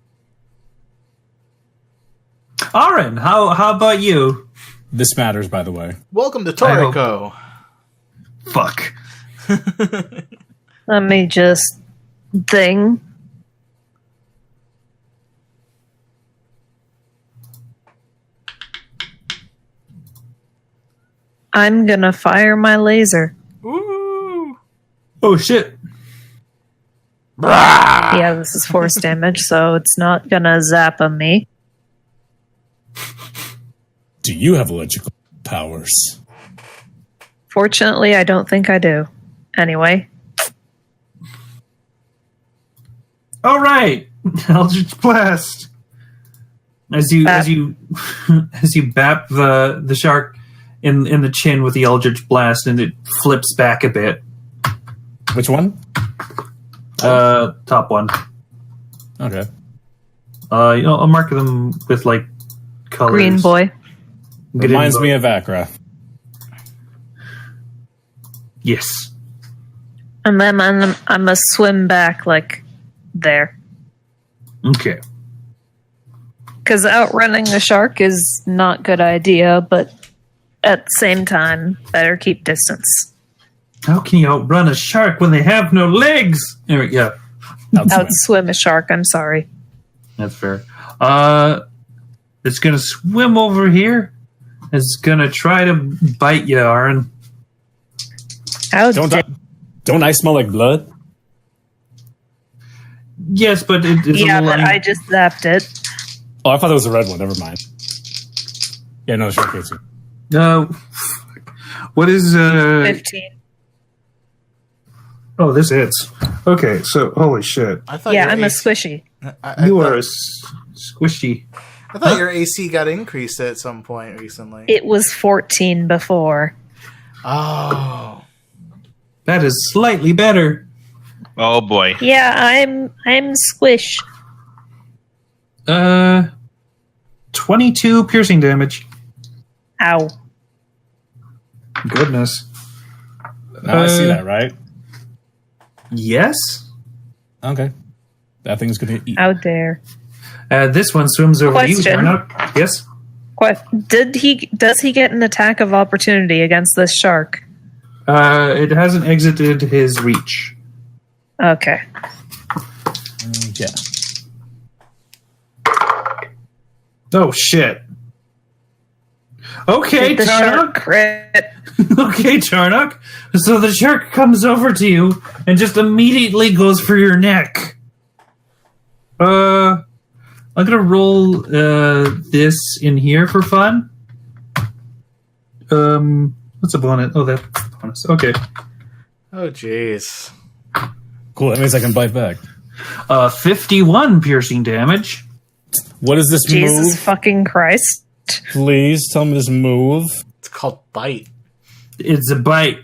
Aaron, how about you? This matters, by the way. Welcome to I hope- Toriko. Fuck. Let me just think. I'm gonna fire my laser. Woo! Oh shit. Yeah, this is force damage, so it's not gonna zap me. Do you have electrical powers? Fortunately, I don't think I do. Anyway, All right, Eldritch Blast. As you Bap. as you bap the shark in the chin with the Eldritch Blast, and it flips back a bit. Which one? Top one. Okay. I'll mark them with like colors. green boy. Reminds me of Accra. Yes. And then I'm gonna swim back like there. Okay. Because outrunning a shark is not good idea, but at the same time, better keep distance. How can you outrun a shark when they have no legs? There, yeah, Outswim a shark, I'm sorry. that's fair. It's gonna swim over here. It's gonna try to bite you, Aaron. How Don't I smell like blood? Yes, but it's yeah, a but line. I just zapped it. Oh, I thought it was a red one. Never mind. Yeah, no, sure, Casey. What is 15. Oh, this hits. Okay, so holy shit, I thought Yeah, your I'm a AC squishy. you thought, are squishy. I thought your AC got increased at some point recently. It was 14 before. Oh. That is slightly better. Oh boy. Yeah, I'm squish. 22 piercing damage. Ow. Goodness. Now I see that, right? Yes. Okay. That thing's gonna eat. Out there. This one swims over to you, Question. Darnok. Yes. Does he get an attack of opportunity against this shark? It hasn't exited his reach. Okay. Yeah. Oh shit. Okay, Did the shark Tarnok. crit? Okay, Tarnok. So the shark comes over to you and just immediately goes for your neck. I'm gonna roll this in here for fun. What's the bonus? Oh, that's bonus. Okay. Oh, jeez. Cool. That means I can bite back. 51 piercing damage. What is this Jesus move? fucking Christ. Please tell me this move. It's called bite. It's a bite.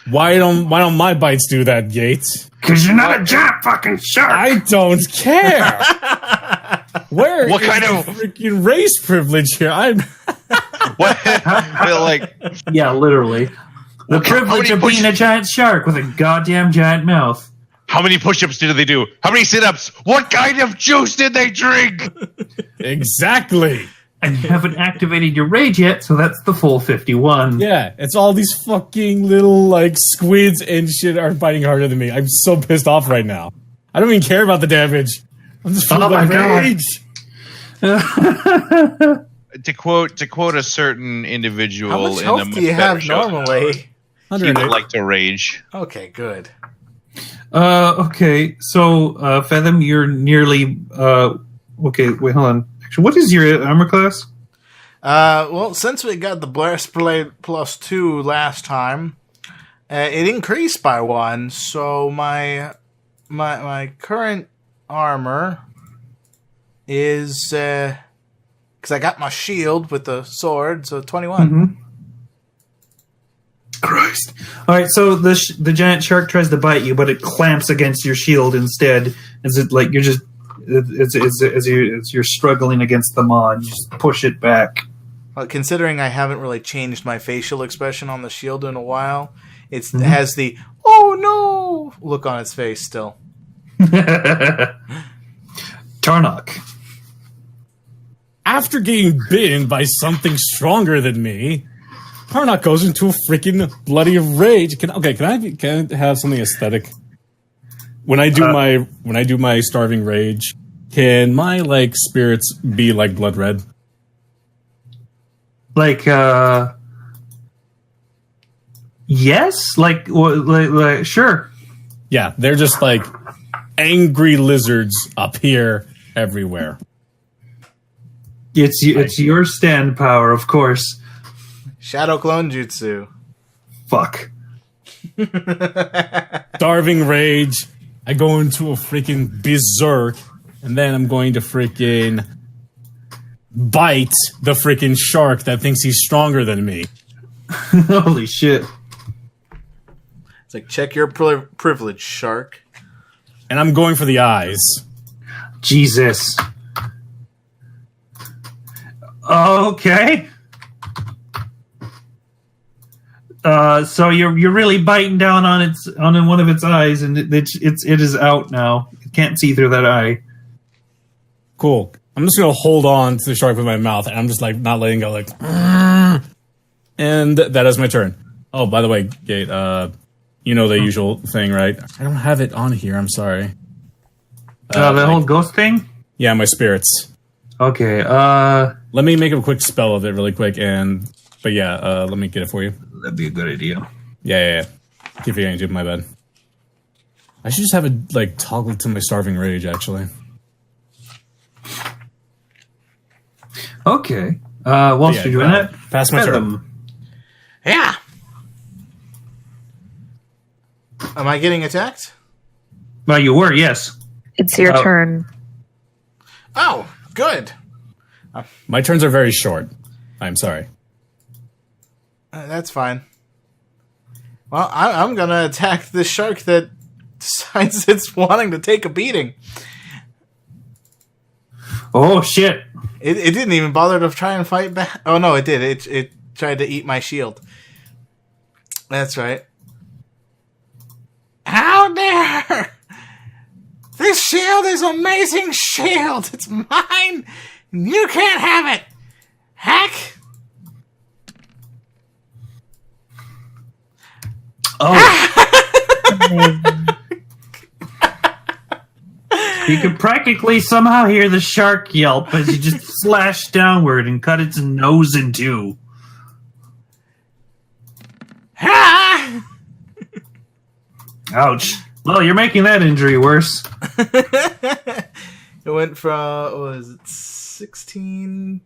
Why don't my bites do that, Gates? Cause you're not a giant fucking shark. I don't care. Where What is kind the of- freaking race privilege here? I'm What? Like, Yeah, literally. The privilege many of being a giant shark with a goddamn giant mouth. how many push-ups did they do? How many sit-ups? What kind of juice did they drink? exactly. And you haven't activated your rage yet, so that's the full 51. Yeah, it's all these fucking little like squids and shit are biting harder than me. I'm so pissed off right now. I don't even care about the damage. I'm just full Oh my of God. rage. to quote a certain individual How much in a health much do you better have show, normally? he 108. would like to rage. Okay, good. Okay, so Fathom, you're nearly. Okay, wait, hold on. Actually, what is your armor class? Well, since we got the breastplate +2 last time, it increased by 1. So my current armor is because I got my shield with the sword, so 21. Mm-hmm. Christ! All right, so the giant shark tries to bite you, but it clamps against your shield instead. Is it like you're just as you're struggling against the maw, and you just push it back. Well, considering I haven't really changed my facial expression on the shield in a while, it has the "oh no" look on its face still. Tarnok. after getting bitten by something stronger than me, Karnak goes into a freaking bloody rage. Can I have something aesthetic? When I do my starving rage, can my like spirits be like blood red? Like, yes, like sure. Yeah, they're just like angry lizards appear everywhere. It's your stand power, of course. Shadow clone jutsu. Fuck. Starving rage. I go into a freaking berserk, and then I'm going to freaking bite the freaking shark that thinks he's stronger than me. Holy shit. It's like, check your privilege, shark. And I'm going for the eyes. Jesus. Okay. So you're really biting down on one of its eyes, and it is out now. You can't see through that eye. Cool. I'm just gonna hold on to the shark with my mouth, and I'm just like not letting go, like. And that is my turn. Oh, by the way, Gate. You know the usual thing, right? I don't have it on here. I'm sorry. The whole ghost thing. Yeah, my spirits. Okay. Let me make a quick spell of it really quick, but let me get it for you. That'd be a good idea. Yeah. Keep forgetting to, my bad. I should just have it, like, toggled to my starving rage, actually. Okay. Whilst you're doing that, pass my turn. Yeah. Am I getting attacked? Well, you were, yes. It's your turn. Oh, good. My turns are very short. I'm sorry. That's fine. Well, I'm gonna attack this shark that decides it's wanting to take a beating. Oh, shit. It didn't even bother to try and fight back. Oh, no, it did. It tried to eat my shield. That's right. How dare! This shield is amazing shield. It's mine. You can't have it. Heck. Oh. You can practically somehow hear the shark yelp as you just slash downward and cut its nose in two. Ah! Ouch. Well, you're making that injury worse. It went from, what was it, 16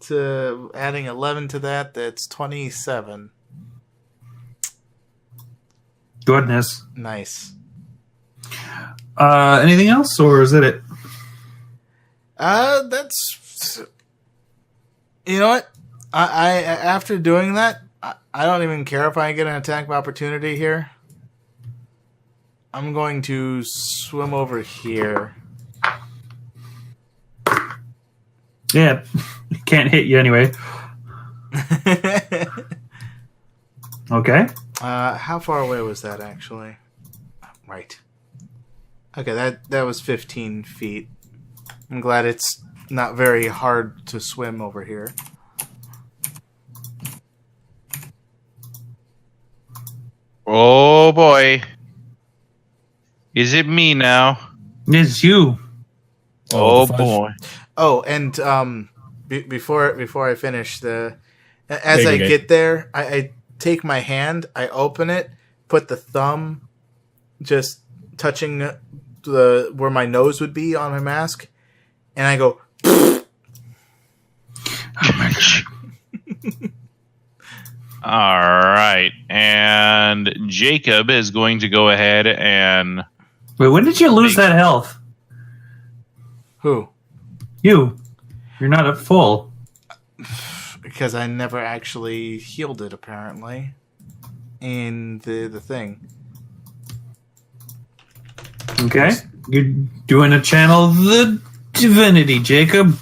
to adding 11 to that. That's 27. Goodness. Nice. Anything else, or is that it? That's... You know what? I after doing that, I don't even care if I get an attack of opportunity here. I'm going to swim over here. Yeah, can't hit you anyway. Okay. How far away was that, actually? Right. Okay, that was 15 feet. I'm glad it's not very hard to swim over here. Oh boy. Is it me now? It's you. Oh boy. Oh, and before I finish, as I get there, I take my hand, I open it, put the thumb just touching where my nose would be on my mask, and I go. Oh my god. All right. And Jacob is going to go ahead and... Wait, when did you lose that health? Who? You. You're not at full. Because I never actually healed it, apparently, in the thing. Okay. You're doing a channel of the divinity, Jacob.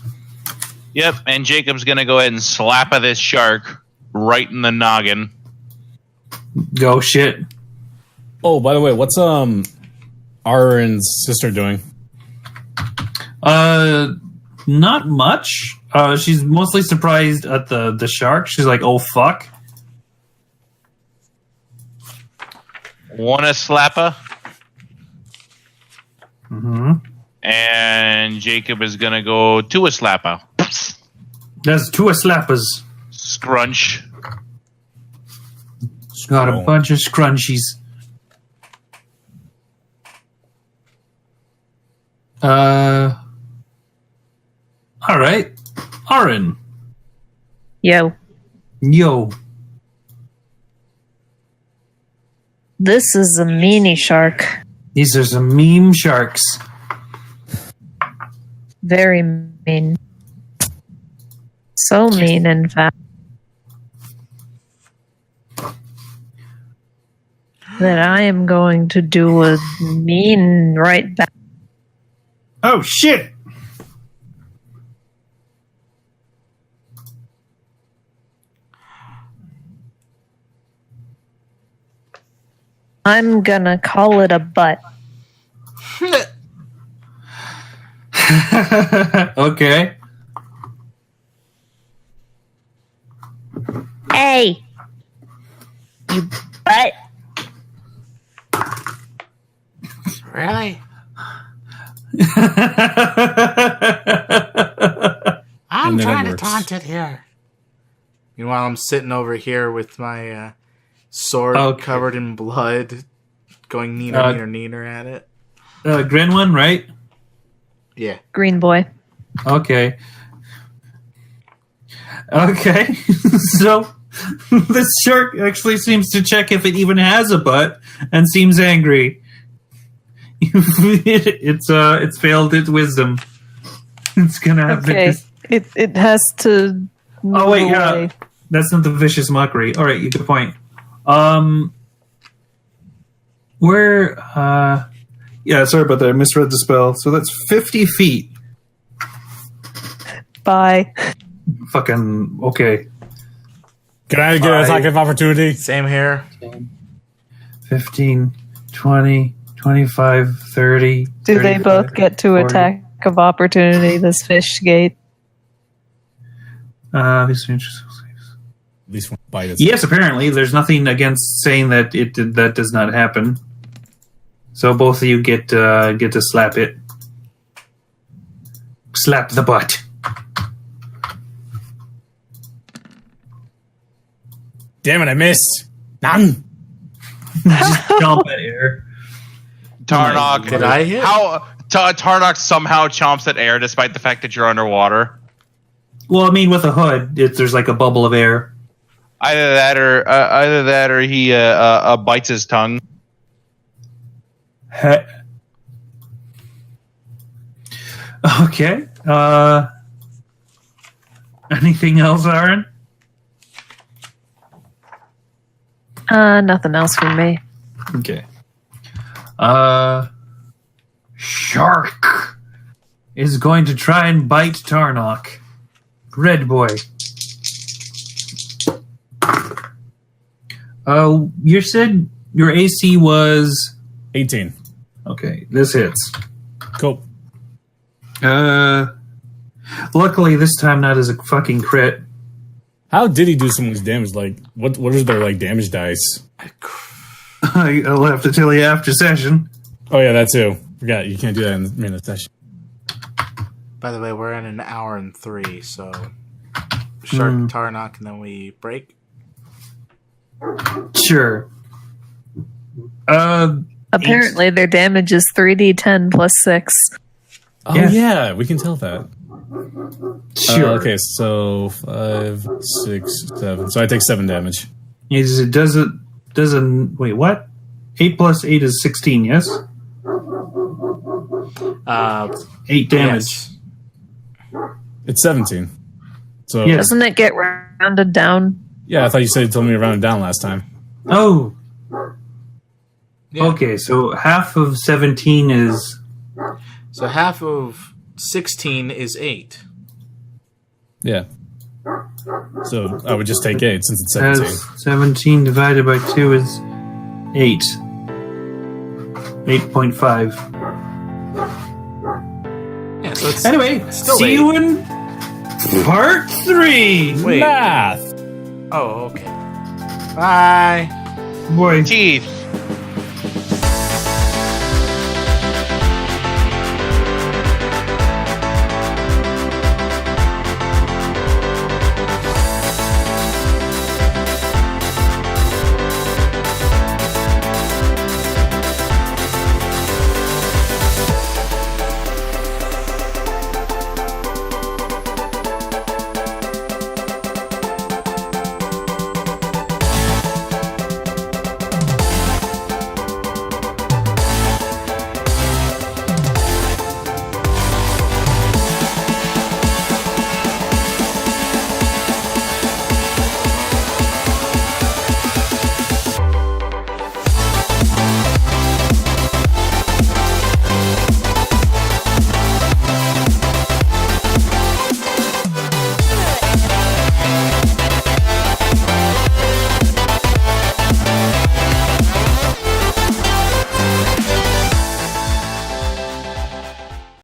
Yep, and Jacob's going to go ahead and slap at this shark right in the noggin. Go shit. Oh, by the way, what's Aaron's sister doing? Not much. She's mostly surprised at the shark. She's like, "Oh fuck!" Wanna slap her? Mm-hmm. And Jacob is gonna go to a slapper. There's two slappers. Scrunch. Got a bunch of scrunchies. All right, Aaron. Yo, Yo. this is a meanie shark. These are some meme sharks. Very mean. So mean, in fact. That I am going to do a mean right back. Oh shit! I'm gonna call it a butt. Okay. Hey! You butt! Really? I'm And then it trying to works. taunt it here. Meanwhile, I'm sitting over here with my sword Okay. covered in blood, going neener at it. Grin one, right? Yeah. Green boy. Okay. Okay. So this shark actually seems to check if it even has a butt and seems angry. It's failed its wisdom. It's gonna have Okay. It has to. Oh wait, move yeah. away. That's not the vicious mockery. All right, you good point. Where? Yeah, sorry about that. I misread the spell. So that's 50 feet. Bye. Fucking okay. Can I get an attack of opportunity? Same here. 15, 20, 25, 30. Do they 35, both get to 40. attack of opportunity? This fish gate. These are interesting. At least one bite. It's Yes, apparently there's nothing against saying that that does not happen. So both of you get to slap it. Slap the butt. Damn it! I missed. None. Just jump at air. Tarnok. Did I hit? How Tarnok somehow chomps at air despite the fact that you're underwater? Well, I mean, with a hood, there's like a bubble of air. Either that, or he bites his tongue. Okay. Anything else, Aaron? Nothing else from me. Okay. Shark is going to try and bite Tarnok. Red boy. You said your AC was 18. okay. This hits. Cool. Luckily this time not as a fucking crit. How did he do so much damage? Like, what is their like damage dice? I'll have to tell you after session. Oh yeah, that too. Forgot you can't do that in the minute session. By the way, we're in an hour and 3, so Shark Tarnok, and then we break. Sure. Apparently, their damage is 3d10 plus 6. Oh Yeah. yeah, we can tell that. Sure. Okay, so 5, 6, 7. So I take 7 damage. It doesn't wait, what? 8 plus 8 is 16, yes? 8 damage. Yes. It's 17. So Yes. Doesn't it get rounded down? yeah, I thought you said you told me to round it down last time. Oh. Yeah. Okay, so half of 17 is So half of 16 is 8. Yeah. So I would just take 8 since it's 17. 17 divided by 2 is 8. 8.5. Yeah, so it's Anyway, still see late. you in part 3. Wait. Math. Oh, okay. Bye. Boy. Teeth.